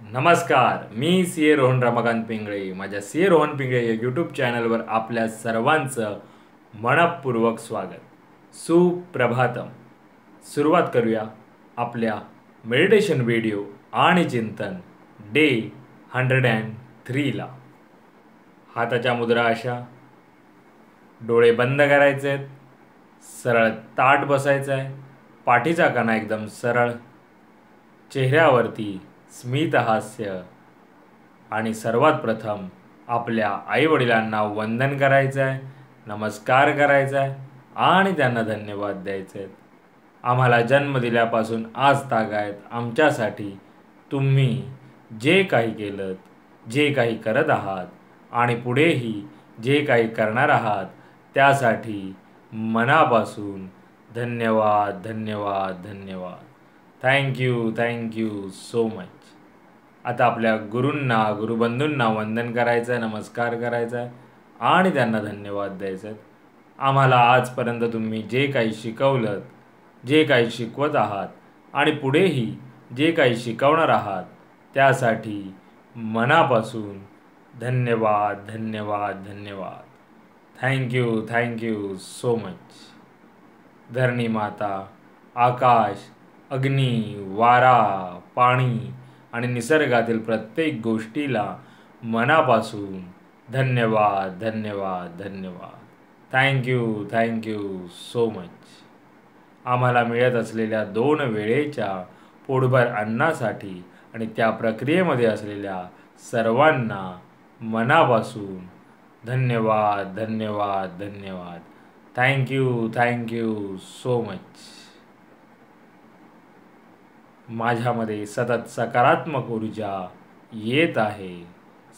नमस्कार, मी सी ए रोहन रमाकांत पिंगळे. माझ्या सी ए रोहन पिंगळे या यूट्यूब चॅनलवर आपल्या सर्वांचं मनपूर्वक स्वागत. सुप्रभातम. सुरुवात करूया आपल्या मेडिटेशन व्हिडिओ आणि चिंतन डे 103ला. हाताच्या मुद्रा अशा, डोळे बंद करायचे आहेत, सरळ ताठ बसायचं आहे, पाठीचा कणा एकदम सरळ, चेहऱ्यावरती स्मित हास्य आणि सर्वात प्रथम आपल्या आईवडिलांना वंदन करायचं आहे, नमस्कार करायचा आहे आणि त्यांना धन्यवाद द्यायचे आहेत. आम्हाला जन्म दिल्यापासून आज तागायत आमच्यासाठी तुम्ही जे काही केलं, जे काही करत आहात आणि पुढेही जे काही करणार आहात त्यासाठी मनापासून धन्यवाद धन्यवाद धन्यवाद. Thank you so much. आता आपल्या गुरूंना गुरुबंधूंना वंदन करायचं आहे, नमस्कार करायचा आहे आणि त्यांना धन्यवाद द्यायचे आहेत. आम्हाला आजपर्यंत तुम्ही जे काही शिकवलं, जे काही शिकवत आहात आणि पुढेही जे काही शिकवणार आहात त्यासाठी मनापासून धन्यवाद धन्यवाद धन्यवाद. Thank you so much. धरणी माता, आकाश, अग्नी, वारा, पाणी आणि निसर्गातील प्रत्येक गोष्टीला मनापासून धन्यवाद धन्यवाद धन्यवाद. Thank you so much. आम्हाला मिळत असलेल्या 2 वेळेच्या पोटभर अन्नासाठी आणि त्या प्रक्रियेमध्ये असलेल्या सर्वांना मनापासून धन्यवाद धन्यवाद धन्यवाद. Thank you so much. माझ्यामध्ये सतत सकारात्मक ऊर्जा येत आहे,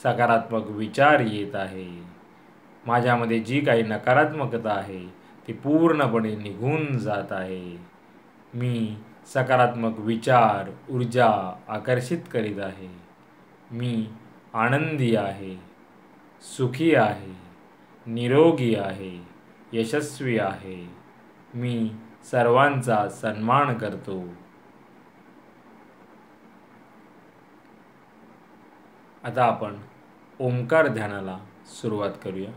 सकारात्मक विचार येत आहे. माझ्यामध्ये जी काही नकारात्मकता आहे ती पूर्णपणे निघून जात आहे. मी सकारात्मक विचार, ऊर्जा आकर्षित करीत आहे. मी आनंदी आहे, सुखी आहे, निरोगी आहे, यशस्वी आहे. मी सर्वांचा सन्मान करतो. आता आपण ओंकार ध्यानाला सुरुवात करूया.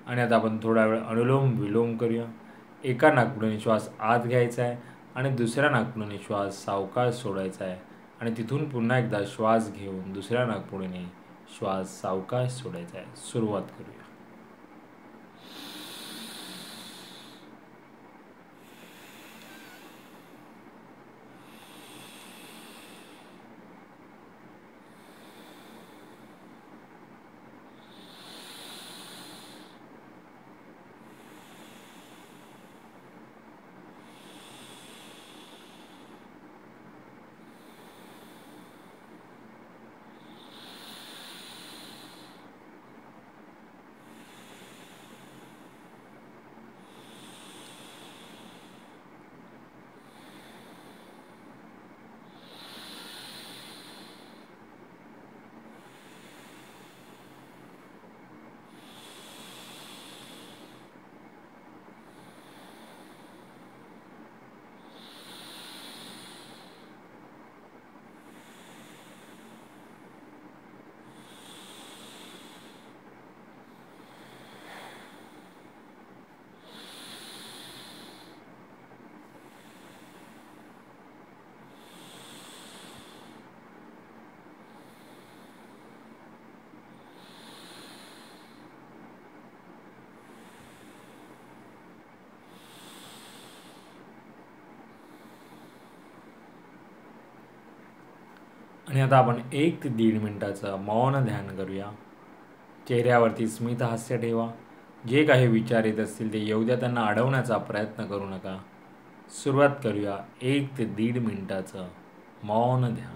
आणि आता आपण थोडा वेळ अनुलोम विलोम करूया. एका नाकपुडीने श्वास आत घ्यायचा आहे आणि दुसऱ्या नाकपुडीने श्वास सावकाश सोडायचा आहे आणि तिथून पुन्हा एकदा श्वास घेऊन दुसऱ्या नाकपुडीने श्वास सावकाश सोडायचा आहे. सुरुवात करूया. आणि आता आपण 1 ते 1.5 मिनिटाचं मौन ध्यान करूया. चेहऱ्यावरती स्मित हास्य ठेवा. जे काही विचार येत असतील ते येऊ द्या, त्यांना अडवण्याचा प्रयत्न करू नका. सुरुवात करूया 1 ते 1.5 मिनिटाचं मौन ध्यान.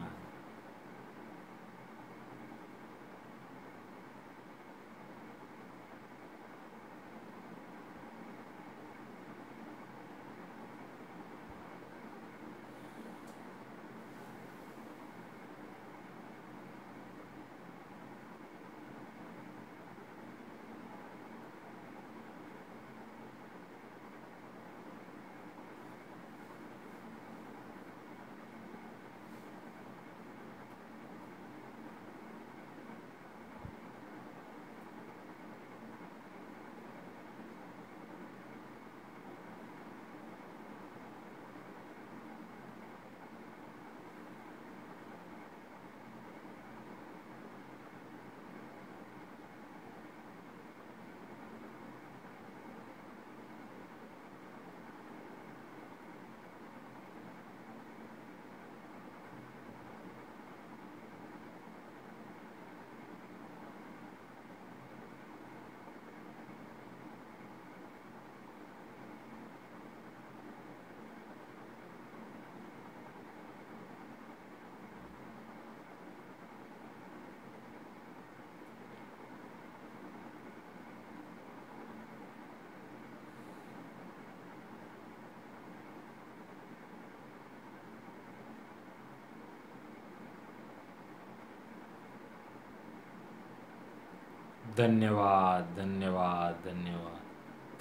धन्यवाद, धन्यवाद, धन्यवाद.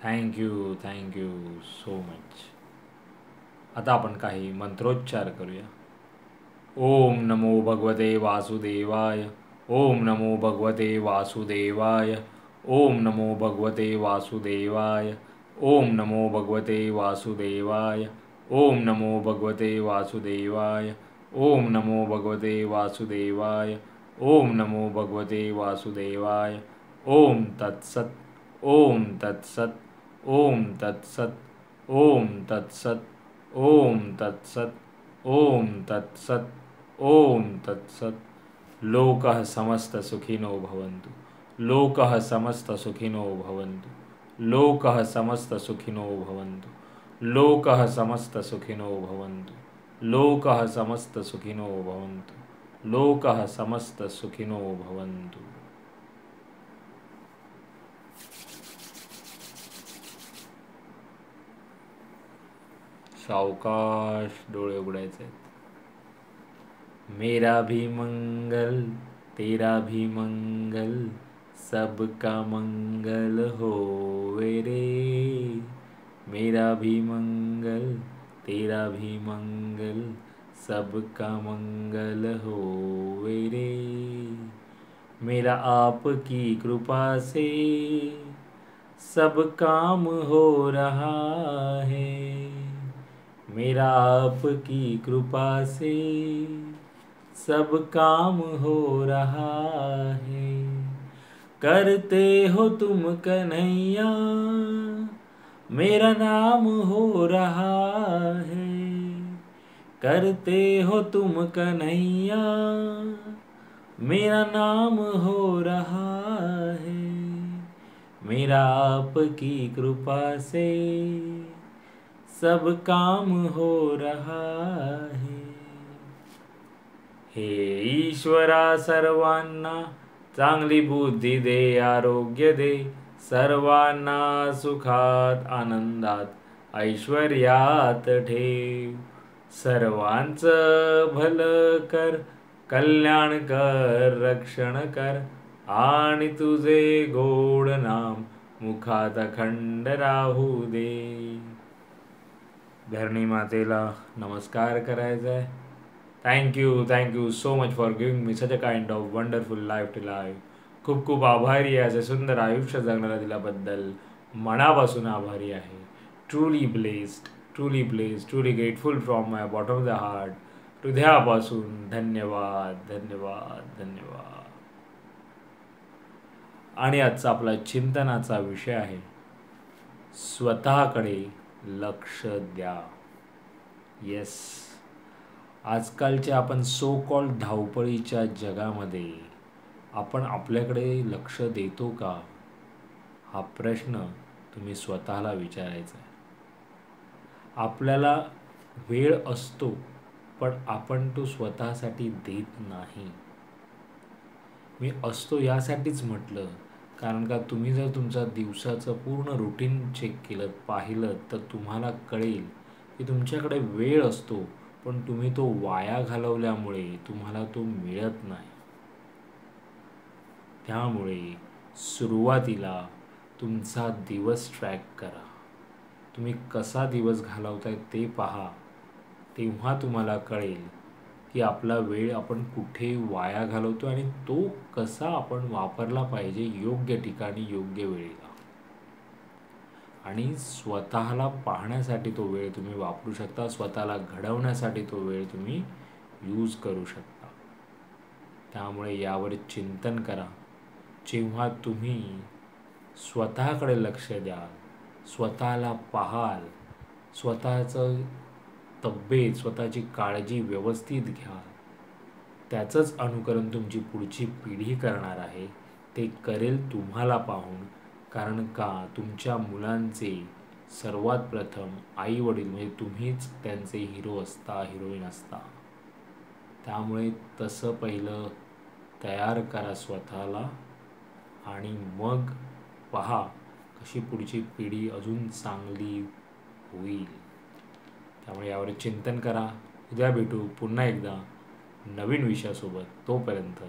Thank you so much. आता आपण काही मंत्रोच्चार करूया. ओम नमो भगवते वासुदेवाय. ओम नमो भगवते वासुदेवाय. ओम नमो भगवते वासुदेवाय. ओम नमो भगवते वासुदेवाय. ओम नमो भगवते वासुदेवाय. ओम नमो भगवते वासुदेवाय. ओम नमो भगवते वासुदेवाय. ओम तत्सत. ओम तत्सत. ओम तत्सत. ओम तत्सत. ओम तत्सत. ओम तत्सत. ओम तत्सत. लोकः समस्त सुखिनो भवन्तु. लोकः समस्त सुखिनो भवन्तु. लोकः समस्त सुखिनो भवन्तु. लोकः समस्त सुखिनो भवन्तु. लोकः समस्त सुखिनो भवन्तु. लोकः समस्त सुखिनो भवन्तु. सावकाश डोळे उघडायचे आहेत. मेरा भी मंगल तेरा भी मंगल सबका मंगल होवे रे. मेरा भी मंगल तेरा भी मंगल सबका मंगल होवे रे. मेरा आपकी कृपा से सब काम हो रहा है. मेरा आपकी कृपा से सब काम हो रहा है. करते हो तुम कन्हैया मेरा नाम हो रहा है. करते हो तुम कन्हैया मेरा नाम हो रहा है. मेरा आपकी कृपा से सब काम हो रहा है. हे ईश्वरा सर्वांना चांगली बुद्धी दे, आरोग्य दे. सर्वांना सुखात आनंदात ऐश्वर्यात ठेव. सर्वांचं भलं कर, कल्याण कर, रक्षण कर. आणि तुझे गोड नाम मुखात अखंड राहू दे. धरणी मातेला नमस्कार करायचा आहे. Thank you so much for giving me such a kind of wonderful life to live. खूप खूप आभारी आहे. असे सुंदर आयुष्य जगण्याला दिल्याबद्दल मनापासून आभारी आहे. Truly blessed, truly grateful from my bottom of the heart. हृदयापासून धन्यवाद, धन्यवाद, धन्यवाद. आणि आजचा आपला चिंतनाचा विषय आहे स्वतःकडे लक्ष द्या. येस, आजकालच्या आपण सो कॉल्ड धावपळीच्या जगामध्ये आपण आपल्याकडे लक्ष देतो का? हा प्रश्न तुम्ही स्वतःला विचारायचा आहे. आपल्याला वेळ असतो, पण आपण तो स्वतःसाठी देत नाही. मी असतो यासाठीच म्हटलं, कारण का तुम्ही जर तुमचा दिवसाचं पूर्ण रुटीन चेक केलं, पाहिलं, तर तुम्हाला कळेल की तुमच्याकडे वेळ असतो, पण तुम्ही तो वाया घालवल्यामुळे तुम्हाला तो मिळत नाही. त्यामुळे सुरुवातीला तुमचा दिवस ट्रॅक करा. तुम्ही कसा दिवस घालवताय ते पहा. तेव्हा तुम्हाला कळेल की आपला वेळ आपण कुठे वाया घालवतो आणि तो कसा आपण वापरला पाहिजे योग्य ठिकाणी योग्य वेळेला. आणि स्वतःला पाहण्यासाठी तो वेळ तुम्ही वापरू शकता. स्वतःला घडवण्यासाठी तो वेळ तुम्ही यूज करू शकता. त्यामुळे यावर चिंतन करा. जेव्हा तुम्ही स्वतःकडे लक्ष द्याल, स्वतःला पाहाल, स्वतःचं तब्येत, स्वतःची काळजी व्यवस्थित घ्याल, त्याचंच अनुकरण तुमची पुढची पिढी करणार आहे. ते करेल तुम्हाला पाहून. कारण का तुमच्या मुलांचे सर्वात प्रथम आई वडील म्हणजे तुम्हीच त्यांचे हिरो असता, हिरोईन असता. त्यामुळे तसं पहिलं तयार करा स्वतःला आणि मग पहा कशी पुढची पिढी अजून चांगली होईल. त्यामुळे यावर चिंतन करा. उद्या भेटू पुन्हा एकदा नवीन विषयासोबत. तोपर्यंत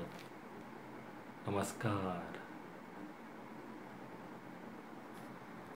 नमस्कार.